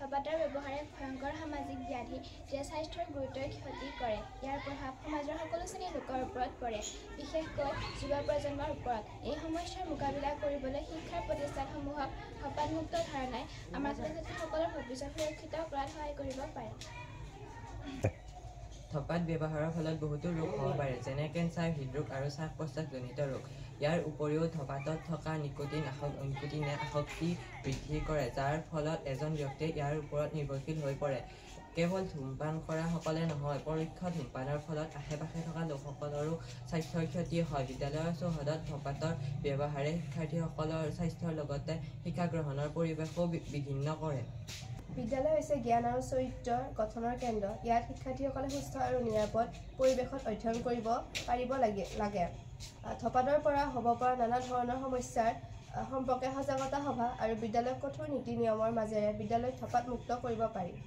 ধপাতৰ ব্যৱহাৰে ভয়ংকৰ সামাজিক ব্যাধি যে স্বাস্থ্যৰ গুৰুতৰ ক্ষতি কৰে। ইয়াৰ প্ৰভাৱ সমাজৰ সকলো শ্ৰেণীৰ লোকৰ ওপৰত পৰে, বিশেষকৈ যুৱ প্ৰজন্মৰ ওপৰত। এই সমস্যাৰ মোকাবিলা কৰিবলৈ শিক্ষাৰ প্ৰতিষ্ঠানসমূহক ধপাতমুক্ত ধাৰণাই আমাৰ ছাত্ৰ-ছাত্ৰীসকলৰ ভৱিষ্যত সুৰক্ষিত কৰাত সহায় কৰিব পাৰে। ধপাত ব্যৱহাৰৰ ফলত বহুতো ৰোগ হ'ব পাৰে, যেনে কেঞ্চাৰ, হৃদৰোগ আৰু শ্বাস-প্ৰশ্বাসজনিত ৰোগ। ইয়াৰ উপৰিও ধপাতত থকা নিকোটিনে আসক্তি বৃদ্ধি কৰে, যাৰ ফলত এজন ব্যক্তিয়ে ইয়াৰ ওপৰত নিৰ্ভৰশীল হৈ পৰে। কেৱল ধূমপান কৰাসকলে নহয়, পৰোক্ষ ধূমপানৰ ফলত আশে-পাশে থকা লোকসকলৰো স্বাস্থ্যৰ ক্ষতি হয়। বিদ্যালয়ৰ চৌহদত ধপাতৰ ব্যৱহাৰে শিক্ষাৰ্থীসকলৰ স্বাস্থ্যৰ লগতে শিক্ষা গ্ৰহণৰ পৰিৱেশও বিঘ্নিত কৰে। বিদ্যালয় হৈছে জ্ঞান আৰু চৰিত্ৰৰ গঠনৰ কেন্দ্ৰ। ইয়াত শিক্ষাৰ্থীসকলে সুস্থ আৰু নিৰাপদ পৰিৱেশত অধ্যয়ন কৰিব পাৰিব লাগে। ধপাতৰ পৰা হ'ব পৰা নানা ধৰণৰ সমস্যাৰ সম্পৰ্কে সজাগতা সভা আৰু বিদ্যালয়ক কঠোৰ নীতি-নিয়মৰ মাজেৰে বিদ্যালয়ক ধপাত মুক্ত কৰিব পাৰি।